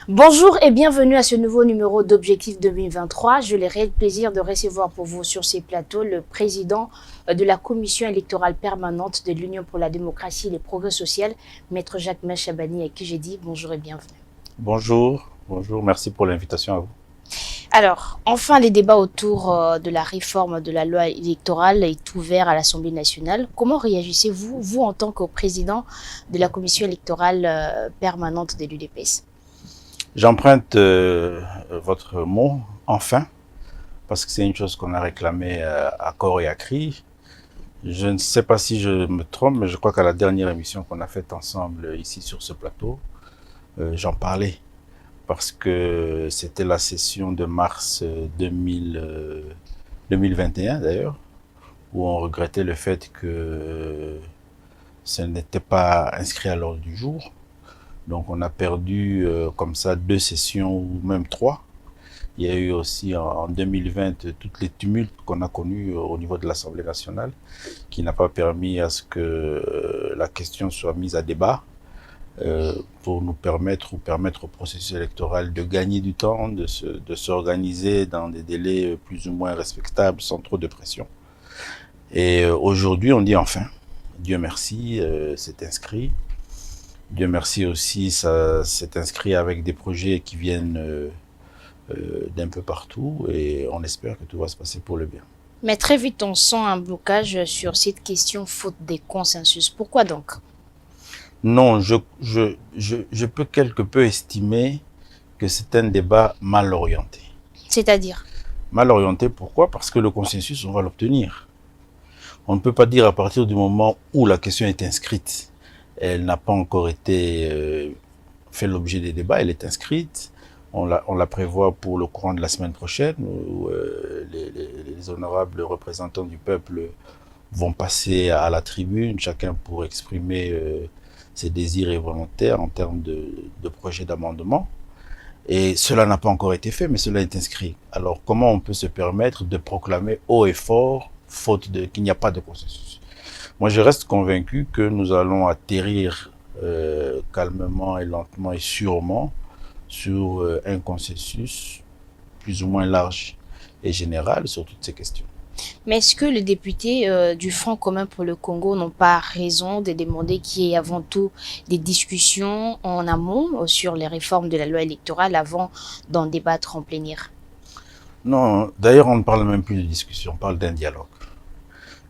Bonjour et bienvenue à ce nouveau numéro d'Objectif 2023. J'ai le réel plaisir de recevoir pour vous sur ces plateaux le président de la Commission électorale permanente de l'Union pour la démocratie et le progrès social, Maître Jacques Chabani, à qui j'ai dit bonjour et bienvenue. Bonjour, merci pour l'invitation à vous. Alors, enfin, les débats autour de la réforme de la loi électorale est ouvert à l'Assemblée nationale. Comment réagissez-vous, vous, en tant que président de la Commission électorale permanente de l'UDPS? J'emprunte votre mot, enfin, parce que c'est une chose qu'on a réclamé à corps et à cri. Je ne sais pas si je me trompe, mais je crois qu'à la dernière émission qu'on a faite ensemble ici sur ce plateau, j'en parlais. Parce que c'était la session de mars 2021 d'ailleurs, où on regrettait le fait que ce n'était pas inscrit à l'ordre du jour. Donc on a perdu comme ça 2 sessions ou même 3. Il y a eu aussi en 2020 toutes les tumultes qu'on a connus au niveau de l'Assemblée nationale, qui n'a pas permis à ce que la question soit mise à débat pour nous permettre au processus électoral de gagner du temps, de s'organiser dans des délais plus ou moins respectables, sans trop de pression. Et aujourd'hui, on dit enfin, Dieu merci, c'est inscrit. Dieu merci aussi, ça s'est inscrit avec des projets qui viennent d'un peu partout et on espère que tout va se passer pour le bien. Mais très vite, on sent un blocage sur cette question faute des consensus. Pourquoi donc? Non, je peux quelque peu estimer que c'est un débat mal orienté. C'est-à-dire? Mal orienté, pourquoi? Parce que le consensus, on va l'obtenir. On ne peut pas dire à partir du moment où la question est inscrite, elle n'a pas encore été fait l'objet des débats, elle est inscrite. On la prévoit pour le courant de la semaine prochaine, où les honorables représentants du peuple vont passer à la tribune, chacun pour exprimer ses désirs et volontaires en termes de projets d'amendement. Et cela n'a pas encore été fait, mais cela est inscrit. Alors comment on peut se permettre de proclamer haut et fort, qu'il n'y a pas de consensus? Moi, je reste convaincu que nous allons atterrir calmement et lentement et sûrement sur un consensus plus ou moins large et général sur toutes ces questions. Mais est-ce que les députés du Front commun pour le Congo n'ont pas raison de demander qu'il y ait avant tout des discussions en amont sur les réformes de la loi électorale avant d'en débattre en plénière? Non, d'ailleurs, on ne parle même plus de discussion, on parle d'un dialogue.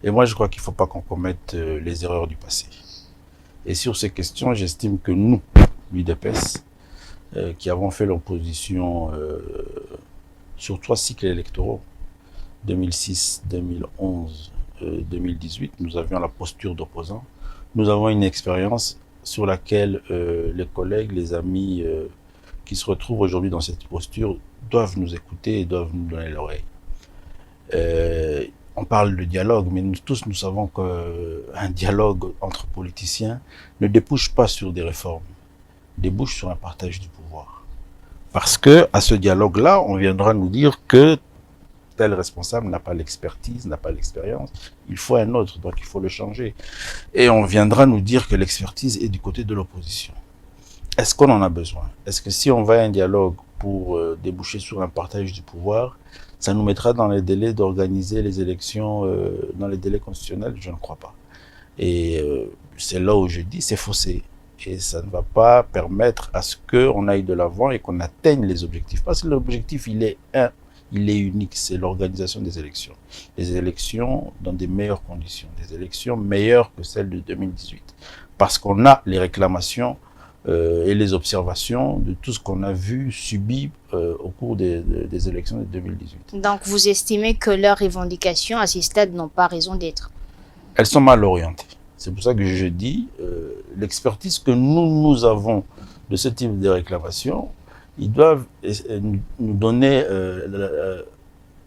Et moi, je crois qu'il ne faut pas qu'on commette les erreurs du passé. Et sur ces questions, j'estime que nous, l'UDPS, qui avons fait l'opposition sur 3 cycles électoraux, 2006, 2011, 2018, nous avions la posture d'opposant. Nous avons une expérience sur laquelle les collègues, les amis qui se retrouvent aujourd'hui dans cette posture doivent nous écouter et doivent nous donner l'oreille. On parle de dialogue, mais nous tous nous savons qu'un dialogue entre politiciens ne débouche pas sur des réformes, débouche sur un partage du pouvoir. Parce que à ce dialogue-là, on viendra nous dire que tel responsable n'a pas l'expertise, n'a pas l'expérience, il faut un autre, donc il faut le changer. Et on viendra nous dire que l'expertise est du côté de l'opposition. Est-ce qu'on en a besoin? Est-ce que si on va à un dialogue pour déboucher sur un partage du pouvoir, ça nous mettra dans les délais d'organiser les élections dans les délais constitutionnels? Je ne crois pas. Et c'est là où je dis c'est faussé. Et ça ne va pas permettre à ce qu'on aille de l'avant et qu'on atteigne les objectifs. Parce que l'objectif, il est unique, c'est l'organisation des élections. Des élections dans des meilleures conditions, des élections meilleures que celles de 2018. Parce qu'on a les réclamations et les observations de tout ce qu'on a vu, subi au cours des élections de 2018. Donc vous estimez que leurs revendications à ce stade n'ont pas raison d'être? Elles sont mal orientées. C'est pour ça que je dis, l'expertise que nous avons de ce type de réclamation, ils doivent nous donner,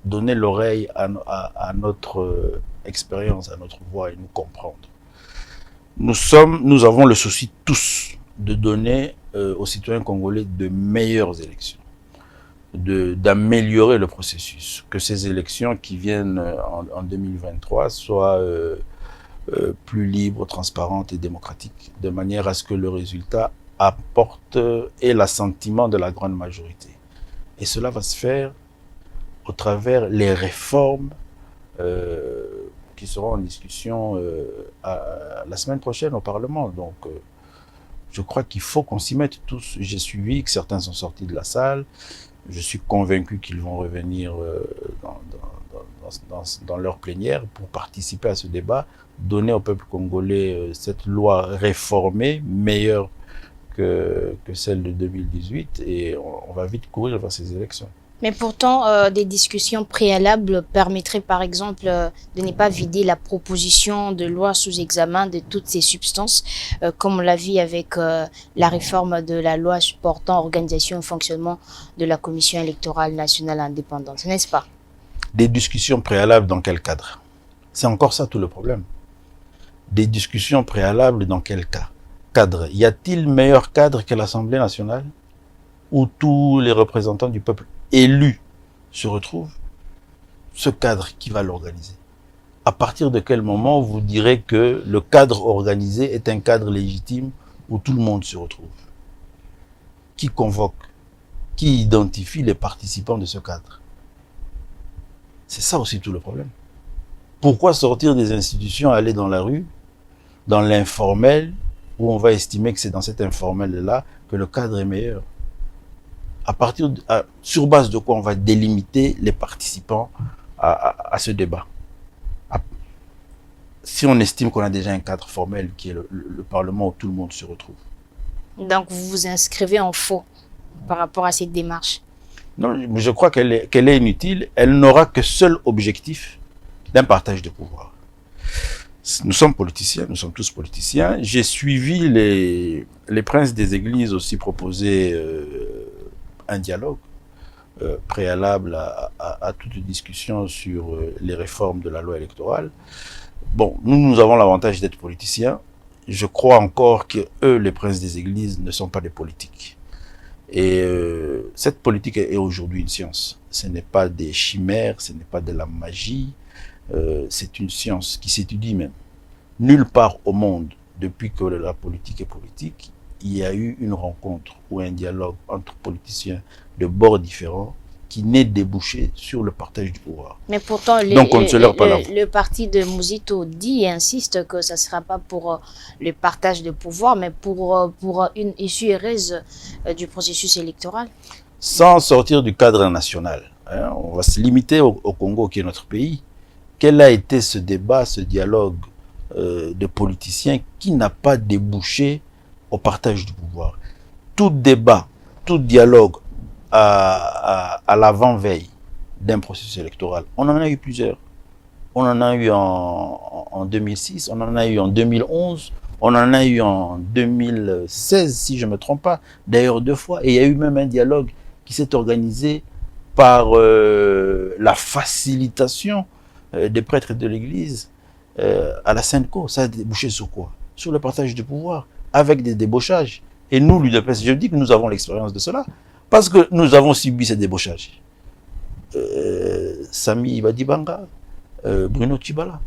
donner l'oreille à notre expérience, à notre voix et nous comprendre. Nous avons le souci tous de donner aux citoyens congolais de meilleures élections, d'améliorer le processus, que ces élections qui viennent en 2023 soient plus libres, transparentes et démocratiques, de manière à ce que le résultat apporte et l'assentiment de la grande majorité. Et cela va se faire au travers les réformes qui seront en discussion la semaine prochaine au Parlement. Donc, je crois qu'il faut qu'on s'y mette tous. J'ai suivi que certains sont sortis de la salle. Je suis convaincu qu'ils vont revenir dans leur plénière pour participer à ce débat, donner au peuple congolais cette loi réformée, meilleure que celle de 2018, et on va vite courir vers ces élections. Mais pourtant, des discussions préalables permettraient par exemple de ne pas vider la proposition de loi sous examen de toutes ces substances, comme on l'a vu avec la réforme de la loi portant organisation et fonctionnement de la Commission électorale nationale indépendante, n'est-ce pas? Des discussions préalables dans quel cadre? C'est encore ça tout le problème. Des discussions préalables dans quel cadre? Y a-t-il meilleur cadre que l'Assemblée nationale, où tous les représentants du peuple élus se retrouvent? Ce cadre, qui va l'organiser? À partir de quel moment vous direz que le cadre organisé est un cadre légitime où tout le monde se retrouve? Qui convoque? Qui identifie les participants de ce cadre? C'est ça aussi tout le problème. Pourquoi sortir des institutions, aller dans la rue, dans l'informel, où on va estimer que c'est dans cet informel-là que le cadre est meilleur? Sur base de quoi on va délimiter les participants à ce débat? Si on estime qu'on a déjà un cadre formel qui est le Parlement où tout le monde se retrouve. Donc vous vous inscrivez en faux par rapport à cette démarche? Non, je crois qu'elle est inutile. Elle n'aura que seul objectif d'un partage de pouvoir. Nous sommes politiciens, nous sommes tous politiciens. J'ai suivi les princes des églises aussi proposer un dialogue préalable à toute discussion sur les réformes de la loi électorale. Bon, nous avons l'avantage d'être politiciens. Je crois encore que eux, les princes des églises, ne sont pas des politiques. Et cette politique est aujourd'hui une science. Ce n'est pas des chimères, ce n'est pas de la magie. C'est une science qui s'étudie même. Nulle part au monde, depuis que la politique est politique, il y a eu une rencontre ou un dialogue entre politiciens de bords différents qui n'est débouché sur le partage du pouvoir. Mais pourtant, le parti de Mouzito dit et insiste que ça ne sera pas pour le partage de pouvoir, mais pour une issue heureuse du processus électoral. Sans sortir du cadre national, hein, on va se limiter au Congo qui est notre pays. Quel a été ce débat, ce dialogue de politiciens qui n'a pas débouché au partage du pouvoir? Tout débat, tout dialogue à l'avant-veille d'un processus électoral, on en a eu plusieurs. On en a eu en 2006, on en a eu en 2011, on en a eu en 2016, si je ne me trompe pas, d'ailleurs 2 fois. Et il y a eu même un dialogue qui s'est organisé par la facilitation des prêtres de l'Église à la Sainte-Co. Ça a débouché sur quoi? Sur le partage du pouvoir, avec des débauchages. Et nous, l'UDPS, je dis que nous avons l'expérience de cela, parce que nous avons subi ces débauchages. Sami Ibadibanga, Bruno Tchibala.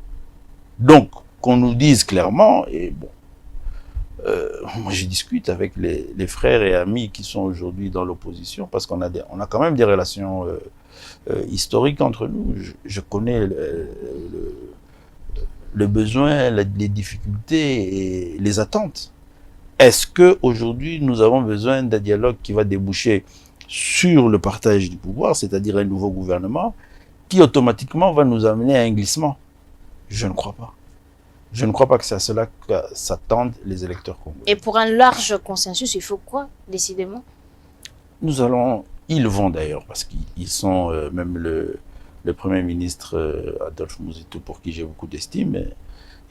Donc, qu'on nous dise clairement, et bon, moi je discute avec les frères et amis qui sont aujourd'hui dans l'opposition, parce qu'on a quand même des relations historiques entre nous. Je connais le besoin, les difficultés et les attentes. Est-ce qu'aujourd'hui, nous avons besoin d'un dialogue qui va déboucher sur le partage du pouvoir, c'est-à-dire un nouveau gouvernement, qui automatiquement va nous amener à un glissement? Je ne crois pas. Je ne crois pas que c'est à cela que s'attendent les électeurs congolais. Et pour un large consensus, il faut quoi, décidément? Ils vont d'ailleurs, parce qu'ils sont, même le Premier ministre Adolphe Mouzito, pour qui j'ai beaucoup d'estime,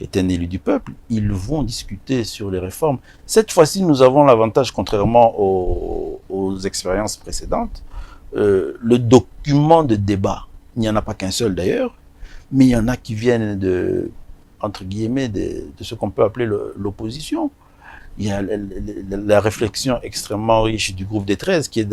est un élu du peuple. Ils vont discuter sur les réformes. Cette fois-ci, nous avons l'avantage, contrairement aux expériences précédentes, le document de débat, il n'y en a pas qu'un seul d'ailleurs, mais il y en a qui viennent entre guillemets, de ce qu'on peut appeler l'opposition. Il y a la réflexion extrêmement riche du groupe des 13, qui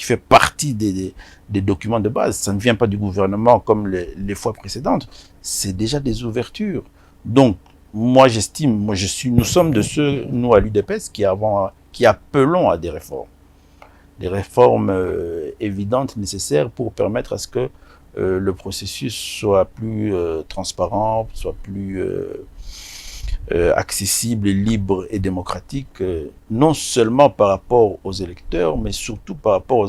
fait partie des documents de base. Ça ne vient pas du gouvernement comme les fois précédentes. C'est déjà des ouvertures. Donc, moi j'estime, nous sommes de ceux, nous à l'UDPS, qui qui appelons à des réformes. Des réformes évidentes, nécessaires pour permettre à ce que le processus soit plus transparent, soit plus accessible et libre et démocratique, non seulement par rapport aux électeurs, mais surtout par rapport aux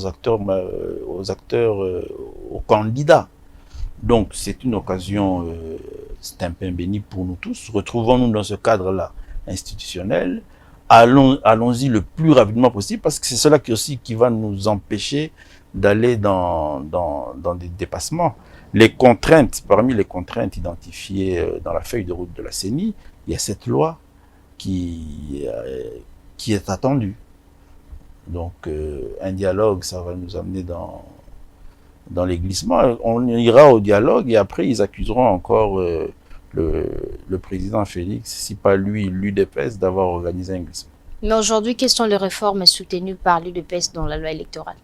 candidats. Donc c'est une occasion, c'est un pain béni pour nous tous. Retrouvons-nous dans ce cadre-là institutionnel. Allons-y le plus rapidement possible, parce que c'est cela qui va nous empêcher d'aller dans des dépassements. Les contraintes, parmi les contraintes identifiées dans la feuille de route de la CENI, il y a cette loi qui est attendue. Donc un dialogue, ça va nous amener dans les glissements. On ira au dialogue et après ils accuseront encore le président Félix, si pas lui, l'UDPS, d'avoir organisé un glissement. Mais aujourd'hui, quelles sont les réformes soutenues par l'UDPS dans la loi électorale?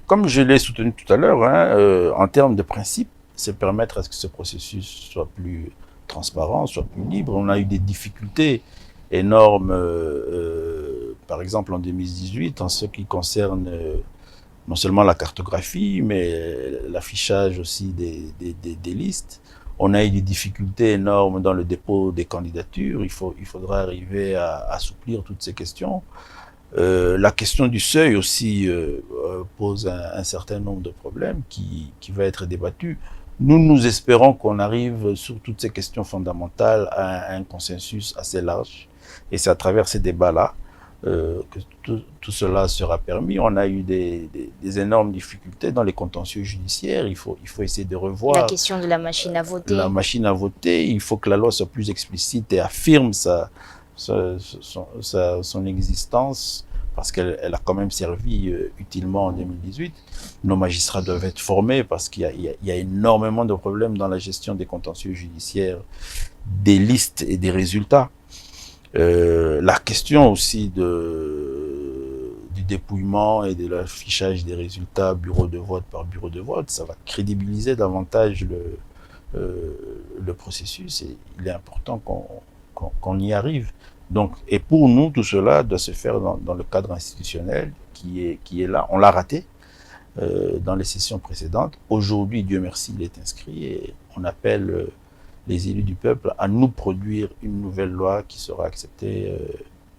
Comme je l'ai soutenu tout à l'heure, en termes de principe, c'est permettre à ce que ce processus soit plus transparent, soit plus libre. On a eu des difficultés énormes, par exemple en 2018, en ce qui concerne non seulement la cartographie, mais l'affichage aussi des listes. On a eu des difficultés énormes dans le dépôt des candidatures. Il faudra arriver à assouplir toutes ces questions. La question du seuil aussi pose un certain nombre de problèmes qui va être débattu. Nous espérons qu'on arrive sur toutes ces questions fondamentales à un consensus assez large. Et c'est à travers ces débats-là que tout cela sera permis. On a eu des énormes difficultés dans les contentieux judiciaires. Il faut essayer de revoir la question de la machine à voter. La machine à voter, il faut que la loi soit plus explicite et affirme son existence, parce qu'elle a quand même servi utilement en 2018. Nos magistrats doivent être formés parce qu'il y a énormément de problèmes dans la gestion des contentieux judiciaires, des listes et des résultats. La question aussi du dépouillement et de l'affichage des résultats bureau de vote par bureau de vote, ça va crédibiliser davantage le processus, et il est important qu'on y arrive. Donc, et pour nous, tout cela doit se faire dans le cadre institutionnel qui est là. On l'a raté dans les sessions précédentes. Aujourd'hui, Dieu merci, il est inscrit et on appelle les élus du peuple à nous produire une nouvelle loi qui sera acceptée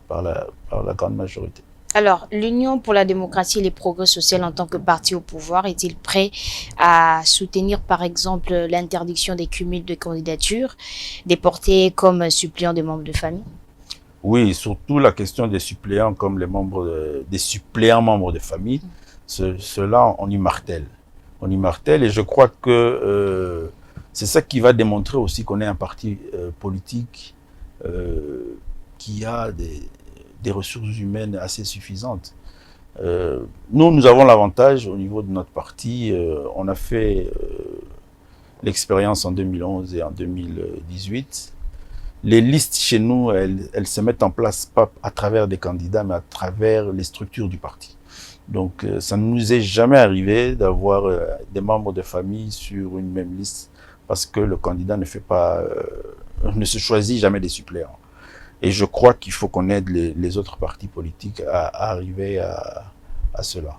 par la grande majorité. Alors, l'Union pour la démocratie et les progrès sociaux en tant que parti au pouvoir est-il prêt à soutenir par exemple l'interdiction des cumuls de candidatures déportés comme suppléants des membres de famille? Oui, surtout la question des suppléants comme des suppléants membres de famille. Cela, on y martèle. On y martèle et je crois que c'est ça qui va démontrer aussi qu'on est un parti politique qui a des ressources humaines assez suffisantes. Nous avons l'avantage au niveau de notre parti, on a fait l'expérience en 2011 et en 2018. Les listes chez nous, elles se mettent en place pas à travers des candidats, mais à travers les structures du parti. Donc, ça ne nous est jamais arrivé d'avoir des membres de famille sur une même liste, parce que le candidat ne se choisit jamais des suppléants. Et je crois qu'il faut qu'on aide les autres partis politiques à arriver à cela.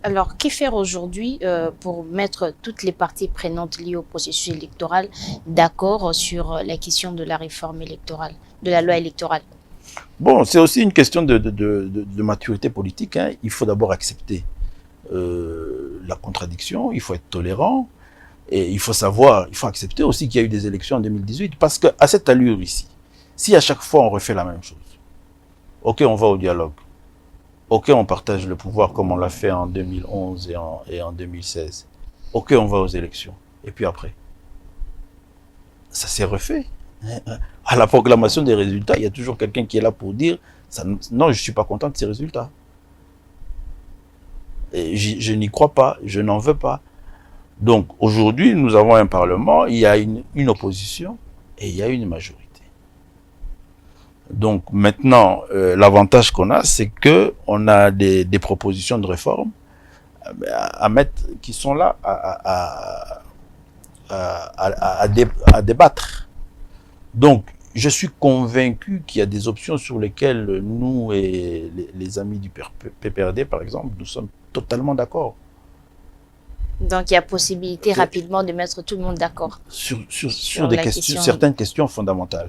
Alors, que faire aujourd'hui pour mettre toutes les parties prenantes liées au processus électoral d'accord sur la question de la réforme électorale, de la loi électorale? Bon, c'est aussi une question de maturité politique, hein. Il faut d'abord accepter la contradiction, il faut être tolérant, et il faut accepter aussi qu'il y a eu des élections en 2018, parce qu'à cette allure ici, si à chaque fois on refait la même chose, ok, on va au dialogue, ok, on partage le pouvoir comme on l'a fait en 2011 et en 2016, ok, on va aux élections, et puis après, ça s'est refait. À la proclamation des résultats, il y a toujours quelqu'un qui est là pour dire non, je ne suis pas content de ces résultats. Et je n'y crois pas, je n'en veux pas. Donc aujourd'hui, nous avons un Parlement, il y a une opposition et il y a une majorité. Donc maintenant, l'avantage qu'on a, c'est qu'on a des propositions de réforme à mettre, qui sont là à débattre. Donc, je suis convaincu qu'il y a des options sur lesquelles nous et les amis du PPRD, par exemple, nous sommes totalement d'accord. Donc, il y a possibilité rapidement de mettre tout le monde d'accord sur des questions, certaines questions fondamentales.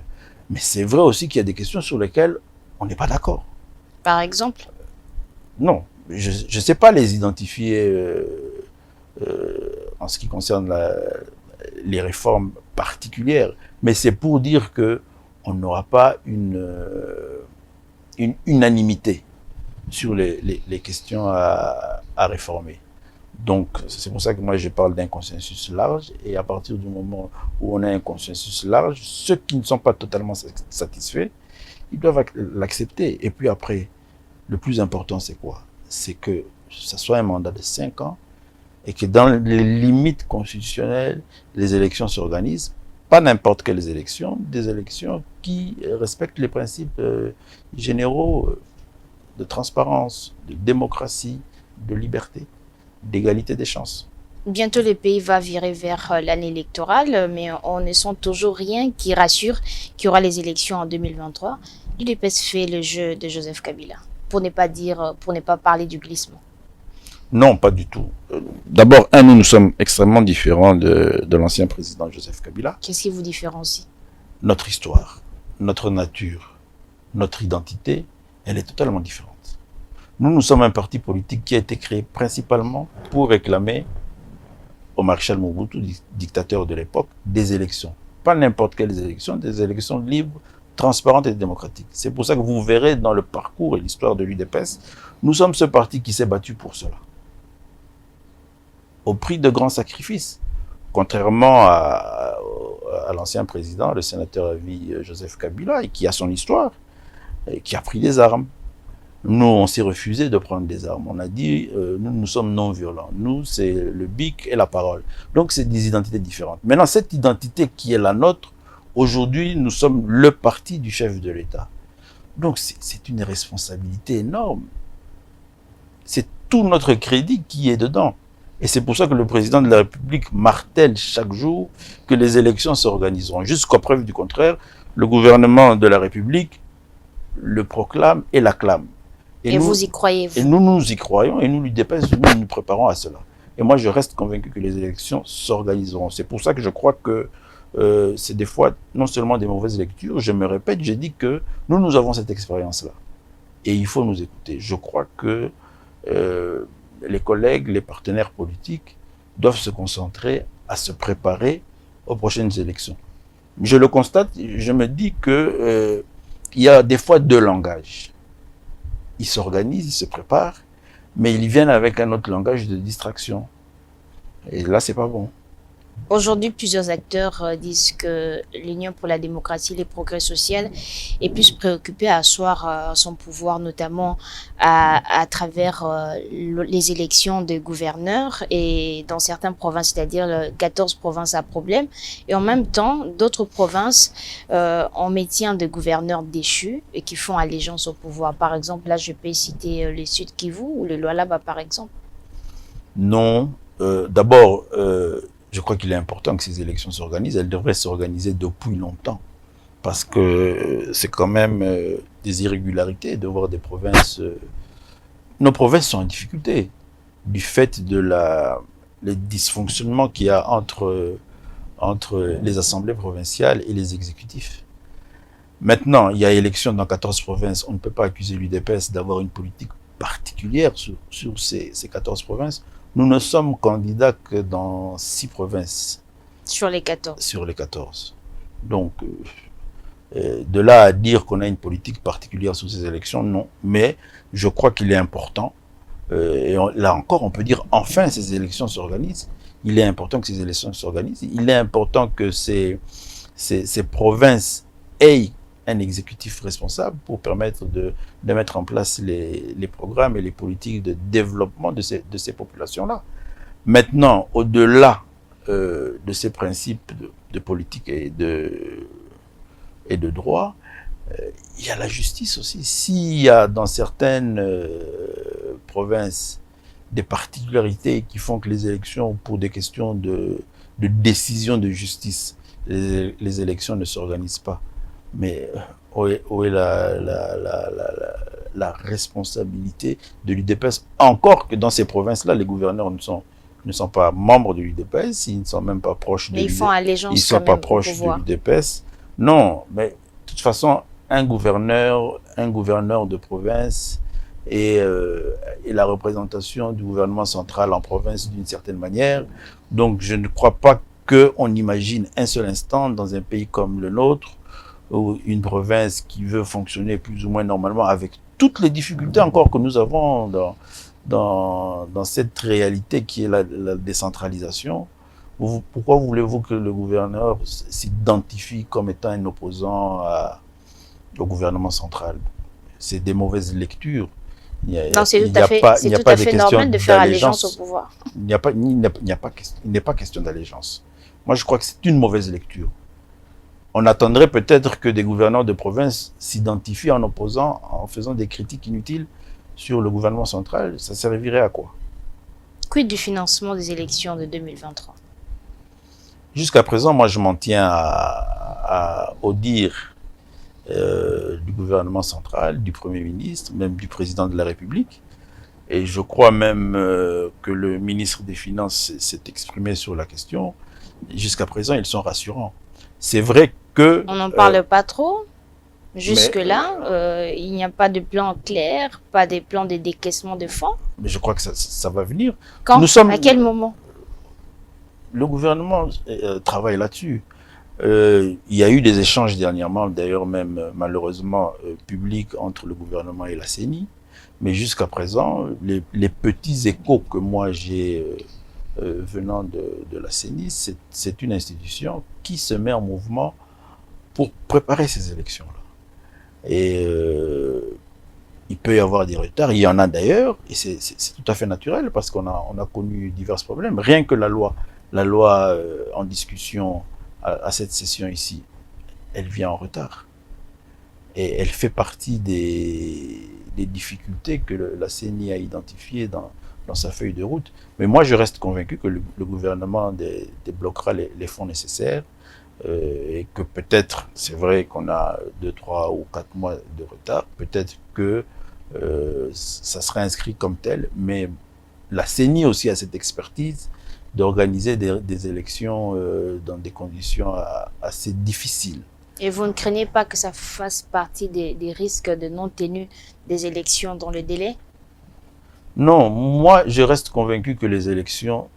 Mais c'est vrai aussi qu'il y a des questions sur lesquelles on n'est pas d'accord. Par exemple? Non, je ne sais pas les identifier en ce qui concerne les réformes particulières, mais c'est pour dire que on n'aura pas une unanimité sur les questions à réformer. Donc, c'est pour ça que moi, je parle d'un consensus large. Et à partir du moment où on a un consensus large, ceux qui ne sont pas totalement satisfaits, ils doivent l'accepter. Et puis après, le plus important, c'est quoi? C'est que ça soit un mandat de 5 ans et que dans les limites constitutionnelles, les élections s'organisent. Pas n'importe quelles élections, des élections qui respectent les principes généraux de transparence, de démocratie, de liberté, d'égalité des chances. Bientôt, le pays va virer vers l'année électorale, mais on ne sent toujours rien qui rassure qu'il y aura les élections en 2023. L'UDPS fait le jeu de Joseph Kabila, pour ne pas parler du glissement. Non, pas du tout. D'abord, nous sommes extrêmement différents de l'ancien président Joseph Kabila. Qu'est-ce qui vous différencie? Notre histoire, notre nature, notre identité, elle est totalement différente. Nous sommes un parti politique qui a été créé principalement pour réclamer au maréchal Mobutu, dictateur de l'époque, des élections. Pas n'importe quelles élections, des élections libres, transparentes et démocratiques. C'est pour ça que vous verrez dans le parcours et l'histoire de l'UDPS, nous sommes ce parti qui s'est battu pour cela. Au prix de grands sacrifices. Contrairement à l'ancien président, le sénateur à vie Joseph Kabila, et qui a son histoire, et qui a pris des armes. Nous, on s'est refusé de prendre des armes. On a dit, nous sommes non-violents. Nous, c'est le bic et la parole. Donc, c'est des identités différentes. Maintenant, cette identité qui est la nôtre, aujourd'hui, nous sommes le parti du chef de l'État. Donc, c'est une responsabilité énorme. C'est tout notre crédit qui est dedans. Et c'est pour ça que le président de la République martèle chaque jour que les élections s'organiseront. Jusqu'à preuve du contraire, le gouvernement de la République le proclame et l'acclame. Et vous y croyez, vous? Et nous y croyons, et nous, l'UDPS, nous nous préparons à cela. Et moi, je reste convaincu que les élections s'organiseront. C'est pour ça que je crois que c'est des fois non seulement des mauvaises lectures, je me répète, j'ai dit que nous avons cette expérience-là. Et il faut nous écouter. Je crois que les collègues, les partenaires politiques doivent se concentrer à se préparer aux prochaines élections. Je le constate, je me dis que il y a des fois deux langages. Ils s'organisent, ils se préparent, mais ils viennent avec un autre langage de distraction. Et là, c'est pas bon. Aujourd'hui, plusieurs acteurs disent que l'Union pour la démocratie et les progrès social est plus préoccupée à asseoir son pouvoir, notamment à travers les élections de gouverneurs et dans certaines provinces, c'est-à-dire 14 provinces à problème. Et en même temps, d'autres provinces en maintien de gouverneurs déchus et qui font allégeance au pouvoir. Par exemple, là, je peux citer le Sud Kivu ou le Lualaba, par exemple. Non. D'abord, je crois qu'il est important que ces élections s'organisent. Elles devraient s'organiser depuis longtemps. Parce que c'est quand même des irrégularités de voir des provinces... nos provinces sont en difficulté du fait de les dysfonctionnements qu'il y a entre les assemblées provinciales et les exécutifs. Maintenant, il y a élection dans 14 provinces. On ne peut pas accuser l'UDPS d'avoir une politique particulière sur ces 14 provinces. Nous ne sommes candidats que dans 6 provinces. Sur les 14. Sur les 14. Donc, de là à dire qu'on a une politique particulière sur ces élections, non. Mais je crois qu'il est important, là encore, on peut dire enfin ces élections s'organisent. Il est important que ces élections s'organisent. Il est important que ces provinces aient un exécutif responsable pour permettre de mettre en place les programmes et les politiques de développement de ces populations-là. Maintenant, au-delà de ces principes de politique et de droit, il y a la justice aussi. S'il y a dans certaines provinces des particularités qui font que les élections, pour des questions de décision de justice, les élections ne s'organisent pas, Mais où est la responsabilité de l'UDPS? Encore que dans ces provinces-là, les gouverneurs ne sont pas membres de l'UDPS, ils ne sont même pas proches de Mais ils font allégeance ils sont quand pas même au proches de pouvoir. l'UDPS. Non, mais de toute façon, un gouverneur de province et la représentation du gouvernement central en province d'une certaine manière. Donc, je ne crois pas qu'on imagine un seul instant dans un pays comme le nôtre, ou une province qui veut fonctionner plus ou moins normalement, avec toutes les difficultés encore que nous avons dans cette réalité qui est la décentralisation. Pourquoi voulez-vous que le gouverneur s'identifie comme étant un opposant au gouvernement central? C'est des mauvaises lectures. Non, c'est Il tout n'y à a fait, pas, c'est tout à fait normal de faire allégeance au pouvoir. il n'est pas question d'allégeance. Moi, je crois que c'est une mauvaise lecture. On attendrait peut-être que des gouverneurs de province s'identifient en opposant, en faisant des critiques inutiles sur le gouvernement central. Ça servirait à quoi? Quid du financement des élections de 2023? Jusqu'à présent, moi, je m'en tiens au dire du gouvernement central, du Premier ministre, même du président de la République. Et je crois même que le ministre des Finances s'est exprimé sur la question. Jusqu'à présent, ils sont rassurants. C'est vrai que... On n'en parle pas trop. Jusque-là, il n'y a pas de plan clair, pas de plan de décaissement de fonds. Mais je crois que ça va venir. Quand? À quel moment? Le gouvernement travaille là-dessus. Il y a eu des échanges dernièrement, d'ailleurs même malheureusement publics, entre le gouvernement et la CENI. Mais jusqu'à présent, les petits échos que moi j'ai venant de la CENI, c'est une institution qui se met en mouvement pour préparer ces élections-là. Et il peut y avoir des retards, il y en a d'ailleurs, et c'est tout à fait naturel parce qu'on a connu divers problèmes. Rien que la loi en discussion à cette session ici, elle vient en retard. Et elle fait partie des difficultés que la CENI a identifiées dans sa feuille de route. Mais moi, je reste convaincu que le gouvernement débloquera les fonds nécessaires et que peut-être, c'est vrai qu'on a 2, 3 ou 4 mois de retard, peut-être que ça sera inscrit comme tel, mais la CENI aussi a cette expertise d'organiser des élections dans des conditions assez difficiles. Et vous ne craignez pas que ça fasse partie des risques de non-tenue des élections dans le délai? Non, moi je reste convaincu que les élections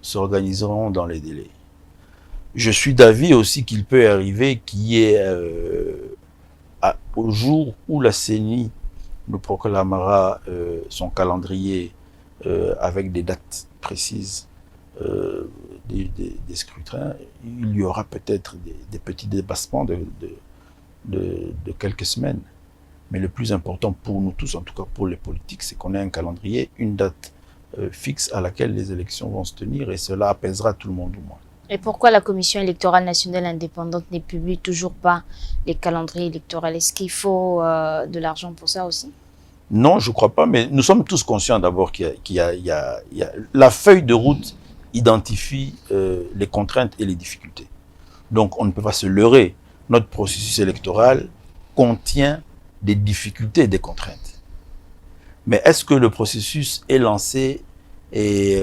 s'organiseront dans les délais. Je suis d'avis aussi qu'il peut arriver qu'il y ait au jour où la CENI nous proclamera son calendrier avec des dates précises des scrutins, il y aura peut-être des petits dépassements de quelques semaines. Mais le plus important pour nous tous, en tout cas pour les politiques, c'est qu'on ait un calendrier, une date fixe à laquelle les élections vont se tenir, et cela apaisera tout le monde au moins. Et pourquoi la Commission électorale nationale indépendante ne publie toujours pas les calendriers électoraux? Est-ce qu'il faut de l'argent pour ça aussi? Non, je ne crois pas, mais nous sommes tous conscients d'abord qu'il y a la feuille de route identifie les contraintes et les difficultés. Donc, on ne peut pas se leurrer. Notre processus électoral contient des difficultés et des contraintes. Mais est-ce que le processus est lancé et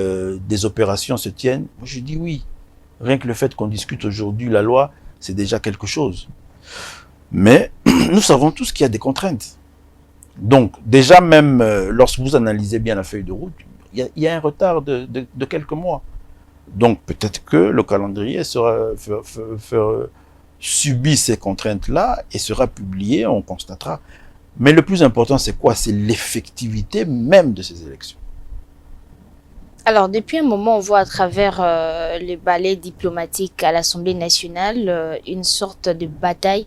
des opérations se tiennent? Moi, je dis oui. Rien que le fait qu'on discute aujourd'hui la loi, c'est déjà quelque chose. Mais nous savons tous qu'il y a des contraintes. Donc, déjà même, lorsque vous analysez bien la feuille de route, il y a un retard de quelques mois. Donc, peut-être que le calendrier subit ces contraintes-là et sera publié, on constatera. Mais le plus important, c'est quoi? C'est l'effectivité même de ces élections. Alors, depuis un moment, on voit à travers le ballet diplomatique à l'Assemblée nationale une sorte de bataille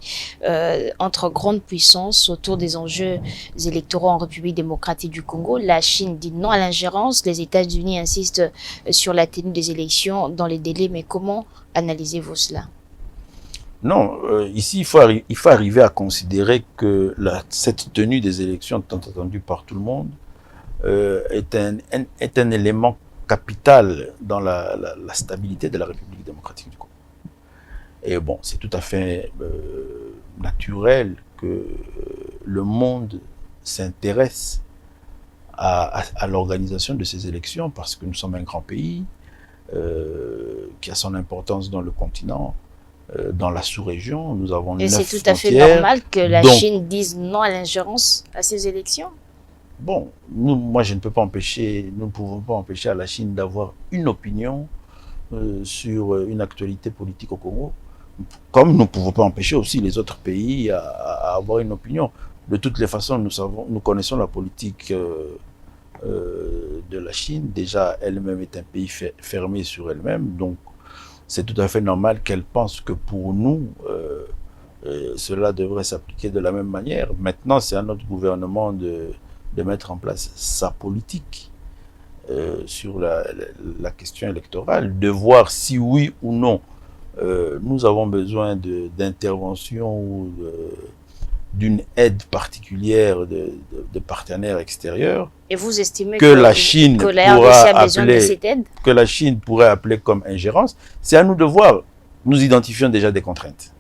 entre grandes puissances autour des enjeux électoraux en République démocratique du Congo. La Chine dit non à l'ingérence, les États-Unis insistent sur la tenue des élections dans les délais. Mais comment analysez-vous cela? Non, ici, il faut arriver à considérer que cette tenue des élections, tant attendue par tout le monde, est un élément capital dans la stabilité de la République démocratique du Congo. Et bon, c'est tout à fait naturel que le monde s'intéresse à l'organisation de ces élections parce que nous sommes un grand pays qui a son importance dans le continent, dans la sous-région. Nous avons 9 c'est tout à fait frontières. normal que la Donc, Chine dise non à l'ingérence à ces élections. Bon, moi je ne peux pas empêcher, nous ne pouvons pas empêcher à la Chine d'avoir une opinion sur une actualité politique au Congo, comme nous ne pouvons pas empêcher aussi les autres pays à avoir une opinion. De toutes les façons, nous connaissons la politique de la Chine. Déjà, elle-même est un pays fermé sur elle-même, donc c'est tout à fait normal qu'elle pense que pour nous, cela devrait s'appliquer de la même manière. Maintenant, c'est à notre gouvernement de mettre en place sa politique sur la question électorale, de voir si oui ou non nous avons besoin d'intervention ou d'une aide particulière de partenaires extérieurs. Et vous estimez que la Chine pourrait appeler comme ingérence. C'est à nous de voir. Nous identifions déjà des contraintes.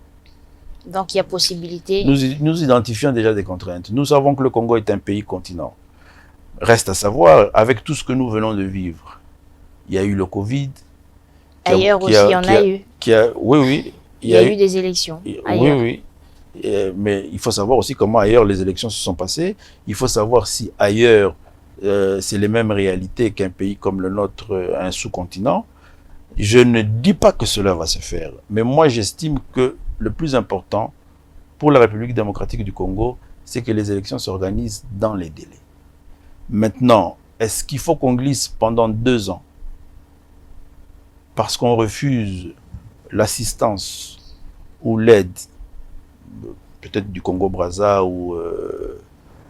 Donc il y a possibilité. Nous identifions déjà des contraintes. Nous savons que le Congo est un pays continent. Reste à savoir, avec tout ce que nous venons de vivre, il y a eu le Covid. Ailleurs aussi, il y en a eu. Oui. Il y a eu des élections. Ailleurs. Oui. Mais il faut savoir aussi comment ailleurs les élections se sont passées. Il faut savoir si ailleurs, c'est les mêmes réalités qu'un pays comme le nôtre, un sous-continent. Je ne dis pas que cela va se faire. Mais moi, j'estime que le plus important pour la République démocratique du Congo, c'est que les élections s'organisent dans les délais. Maintenant, est-ce qu'il faut qu'on glisse pendant 2 ans parce qu'on refuse l'assistance ou l'aide, peut-être du Congo-Brazza ou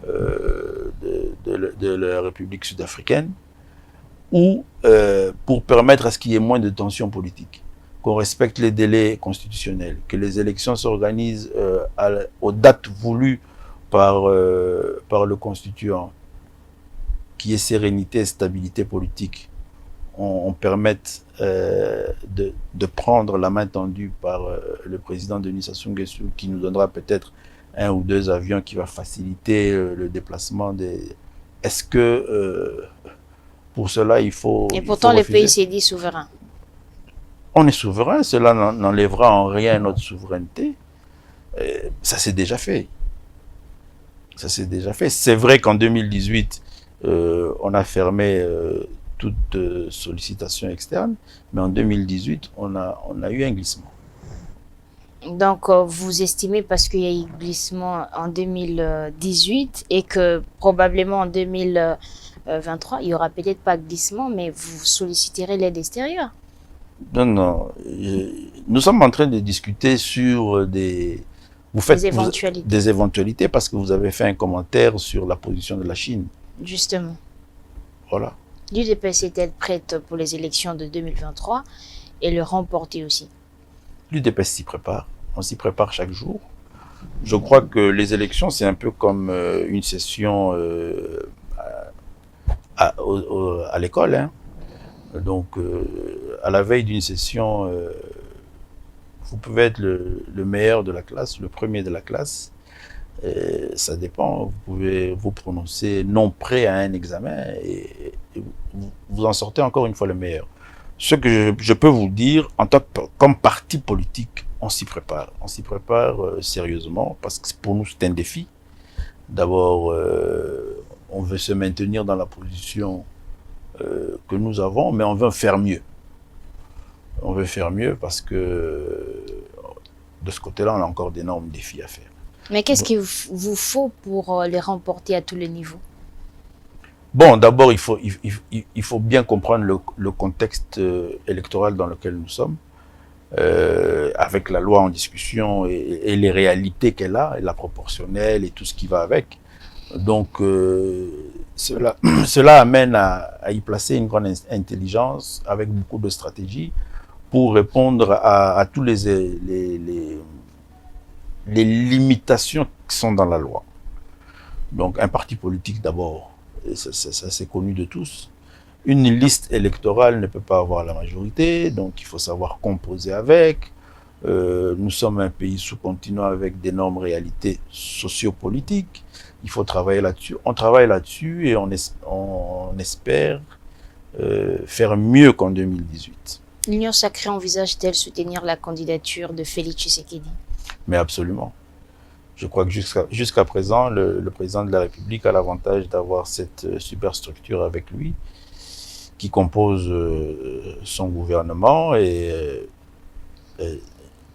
de la République sud-africaine, ou pour permettre à ce qu'il y ait moins de tensions politiques, qu'on respecte les délais constitutionnels, que les élections s'organisent aux dates voulues par le constituant, qu'il y ait sérénité et stabilité politique, on permette de prendre la main tendue par le président Denis Sassou Nguesso, qui nous donnera peut-être 1 ou 2 avions qui va faciliter le déplacement des... Est-ce que pour cela il faut... Et pourtant le pays s'est dit souverain. On est souverain, cela n'enlèvera en rien notre souveraineté. Ça s'est déjà fait. Ça s'est déjà fait. C'est vrai qu'en 2018, on a fermé toute sollicitation externe, mais en 2018, on a eu un glissement. Donc, vous estimez, parce qu'il y a eu glissement en 2018 et que probablement en 2023, il n'y aura peut-être pas de glissement, mais vous solliciterez l'aide extérieure? Non. Nous sommes en train de discuter sur des éventualités parce que vous avez fait un commentaire sur la position de la Chine. Justement. Voilà. L'UDPS est-elle prête pour les élections de 2023 et le remporter aussi? L'UDPS s'y prépare. On s'y prépare chaque jour. Je crois que les élections, c'est un peu comme une session à l'école. Hein. Donc, à la veille d'une session, vous pouvez être le meilleur de la classe, le premier de la classe. Ça dépend, vous pouvez vous prononcer non prêt à un examen et vous en sortez encore une fois le meilleur. Ce que je peux vous dire, comme parti politique, on s'y prépare. On s'y prépare sérieusement parce que pour nous c'est un défi. D'abord, on veut se maintenir dans la position que nous avons, mais on veut faire mieux. On veut faire mieux parce que de ce côté-là, on a encore d'énormes défis à faire. Mais qu'est-ce qu'il vous faut pour les remporter à tous les niveaux? Bon, d'abord, il faut bien comprendre le contexte électoral dans lequel nous sommes, avec la loi en discussion et les réalités qu'elle a, et la proportionnelle et tout ce qui va avec. Donc, cela amène à y placer une grande intelligence avec beaucoup de stratégies pour répondre à tous les limitations qui sont dans la loi. Donc, un parti politique d'abord, ça c'est connu de tous. Une liste électorale ne peut pas avoir la majorité, donc il faut savoir composer avec. Nous sommes un pays sous-continent avec d'énormes réalités sociopolitiques. Il faut travailler là-dessus. On travaille là-dessus et on espère faire mieux qu'en 2018. L'Union sacrée envisage-t-elle soutenir la candidature de Félix Tshisekedi? Mais absolument. Je crois que jusqu'à présent, le président de la République a l'avantage d'avoir cette superstructure avec lui qui compose son gouvernement et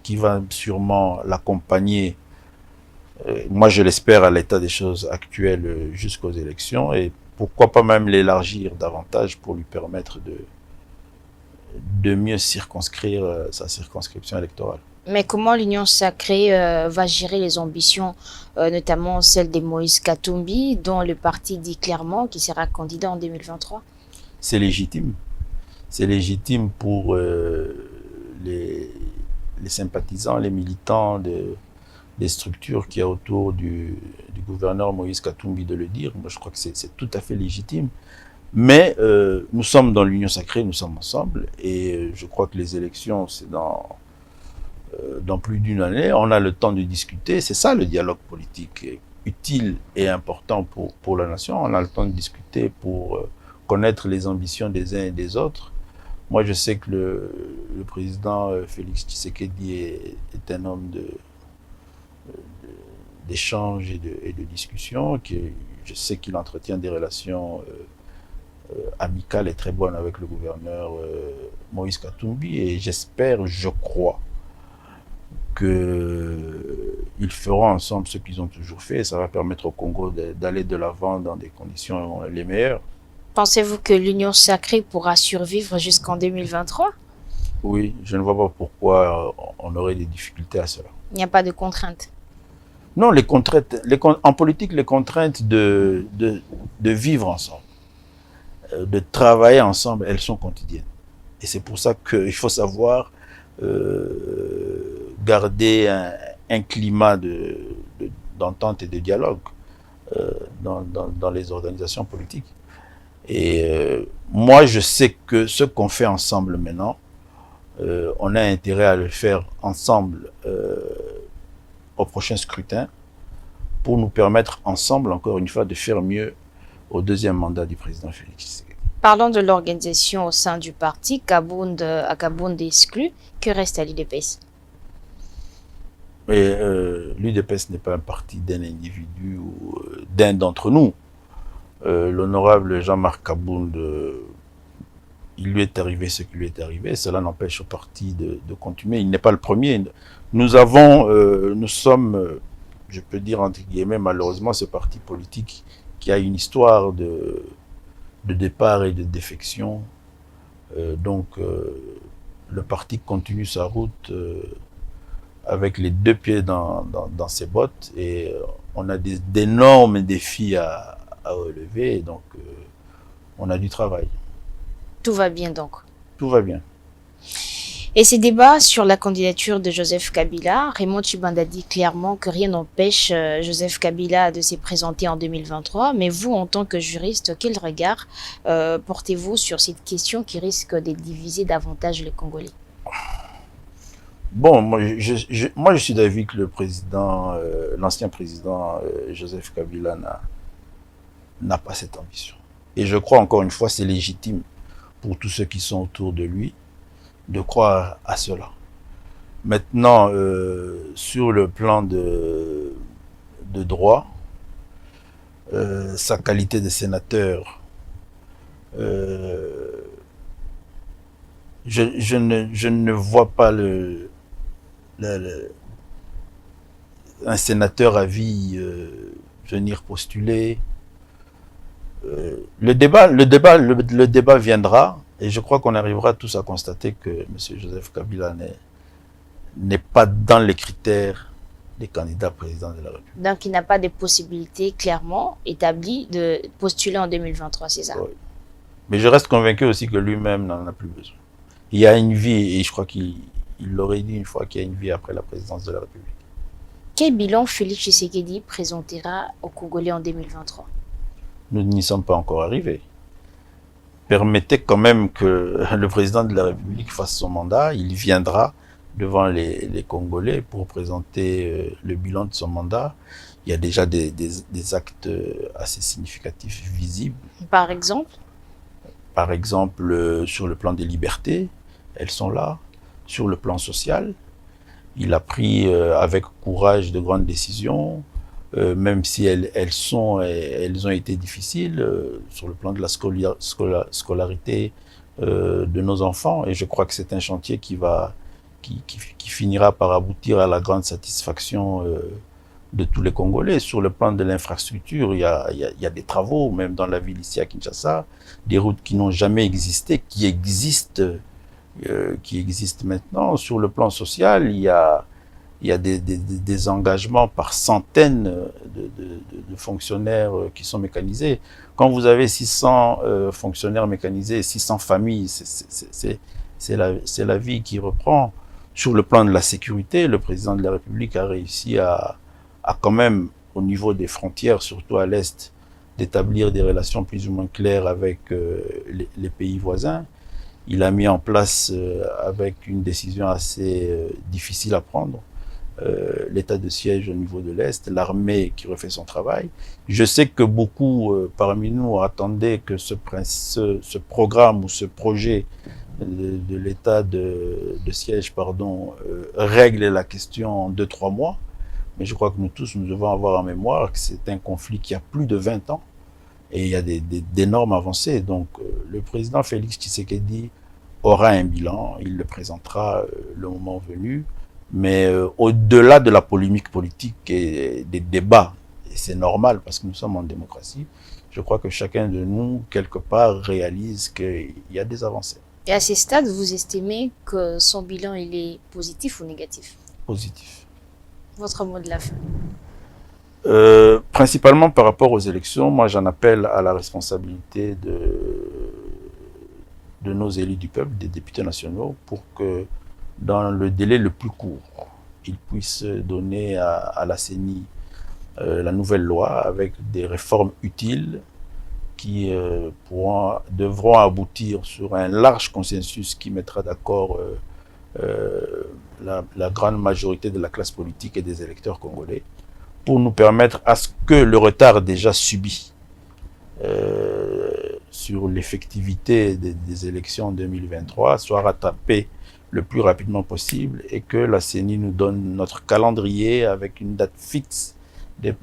qui va sûrement l'accompagner, moi je l'espère, à l'état des choses actuelles jusqu'aux élections, et pourquoi pas même l'élargir davantage pour lui permettre de mieux circonscrire sa circonscription électorale. Mais comment l'Union sacrée va gérer les ambitions, notamment celles de Moïse Katumbi, dont le parti dit clairement qu'il sera candidat en 2023? C'est légitime. C'est légitime pour les sympathisants, les militants des structures qu'il y a autour du gouverneur Moïse Katumbi de le dire. Moi, je crois que c'est tout à fait légitime. Mais nous sommes dans l'Union sacrée, nous sommes ensemble, et je crois que les élections, c'est dans plus d'une année. On a le temps de discuter. C'est ça le dialogue politique, utile et important pour la nation. On a le temps de discuter pour connaître les ambitions des uns et des autres. Moi, je sais que le président Félix Tshisekedi est un homme d'échange et de discussion. Je sais qu'il entretient des relations amicales et très bonnes avec le gouverneur Moïse Katumbi. Et j'espère, je crois, qu'ils feront ensemble ce qu'ils ont toujours fait. Et ça va permettre au Congo d'aller de l'avant dans des conditions les meilleures. Pensez-vous que l'Union sacrée pourra survivre jusqu'en 2023? Oui, je ne vois pas pourquoi on aurait des difficultés à cela. Il n'y a pas de contraintes? Non, les contraintes, en politique, les contraintes de vivre ensemble, de travailler ensemble, elles sont quotidiennes. Et c'est pour ça qu'il faut savoir garder un climat d'entente et de dialogue dans les organisations politiques. Et moi, je sais que ce qu'on fait ensemble maintenant, on a intérêt à le faire ensemble au prochain scrutin pour nous permettre ensemble, encore une fois, de faire mieux au deuxième mandat du président Félix Tshisekedi. Parlons de l'organisation au sein du parti, Kabound exclu. Que reste à l'UDPS? L'UDPS n'est pas un parti d'un individu ou d'un d'entre nous. L'honorable Jean-Marc Kabound, il lui est arrivé ce qui lui est arrivé. Cela n'empêche au parti de continuer. Il n'est pas le premier. Nous sommes, je peux dire entre guillemets, malheureusement, ce parti politique qui a une histoire de départ et de défection. Donc, le parti continue sa route avec les deux pieds dans ses bottes. Et on a d'énormes défis à relever. Et donc, on a du travail. Tout va bien donc? Tout va bien. Et ces débats sur la candidature de Joseph Kabila, Raymond Tshibanda dit clairement que rien n'empêche Joseph Kabila de se présenter en 2023. Mais vous, en tant que juriste, quel regard portez-vous sur cette question qui risque de diviser davantage les Congolais? Bon, moi je suis d'avis que l'ancien président Joseph Kabila n'a pas cette ambition. Et je crois, encore une fois, c'est légitime pour tous ceux qui sont autour de lui de croire à cela. Maintenant, sur le plan de droit, sa qualité de sénateur, je ne vois pas un sénateur à vie venir postuler. Le débat viendra, et je crois qu'on arrivera tous à constater que M. Joseph Kabila n'est pas dans les critères des candidats présidents de la République. Donc il n'a pas de possibilité clairement établie de postuler en 2023, c'est ça? Oui. Mais je reste convaincu aussi que lui-même n'en a plus besoin. Il y a une vie, et je crois qu'il l'aurait dit une fois, qu'il y a une vie après la présidence de la République. Quel bilan Félix Tshisekedi présentera aux Congolais en 2023? Nous n'y sommes pas encore arrivés. Permettez quand même que le président de la République fasse son mandat, il viendra devant les Congolais pour présenter le bilan de son mandat. Il y a déjà des actes assez significatifs, visibles. Par exemple? Par exemple, sur le plan des libertés, elles sont là. Sur le plan social, il a pris avec courage de grandes décisions, même si elles ont été difficiles, sur le plan de la scolarité de nos enfants. Et je crois que c'est un chantier qui finira par aboutir à la grande satisfaction de tous les Congolais. Sur le plan de l'infrastructure, il y a des travaux, même dans la ville ici à Kinshasa, des routes qui n'ont jamais existé, qui existent maintenant. Sur le plan social, il y a des engagements par centaines de fonctionnaires qui sont mécanisés. Quand vous avez 600 fonctionnaires mécanisés, 600 familles, c'est la vie qui reprend. Sur le plan de la sécurité, le président de la République a réussi à quand même, au niveau des frontières, surtout à l'Est, d'établir des relations plus ou moins claires avec les pays voisins. Il a mis en place, avec une décision assez difficile à prendre, l'état de siège au niveau de l'Est, l'armée qui refait son travail. Je sais que beaucoup parmi nous attendaient que ce programme ou ce projet de l'état de siège règle la question en 2-3 mois. Mais je crois que nous tous, nous devons avoir en mémoire que c'est un conflit qui a plus de 20 ans et il y a d'énormes avancées. Donc le président Félix Tshisekedi aura un bilan, il le présentera le moment venu. Mais au-delà de la polémique politique et des débats, et c'est normal parce que nous sommes en démocratie, je crois que chacun de nous, quelque part, réalise qu'il y a des avancées. Et à ce stade, vous estimez que son bilan, il est positif ou négatif? Positif. Votre mot de la fin? Principalement par rapport aux élections, moi j'en appelle à la responsabilité de nos élus du peuple, des députés nationaux, pour que dans le délai le plus court, ils puissent donner à la CENI la nouvelle loi avec des réformes utiles qui devront aboutir sur un large consensus qui mettra d'accord la grande majorité de la classe politique et des électeurs congolais, pour nous permettre à ce que le retard déjà subi sur l'effectivité des élections en 2023 soit rattrapé le plus rapidement possible et que la CENI nous donne notre calendrier avec une date fixe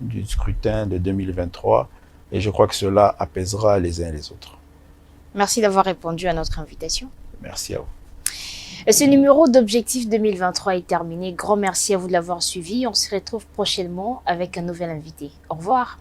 du scrutin de 2023. Et je crois que cela apaisera les uns et les autres. Merci d'avoir répondu à notre invitation. Merci à vous. Ce numéro d'Objectif 2023 est terminé. Grand merci à vous de l'avoir suivi. On se retrouve prochainement avec un nouvel invité. Au revoir.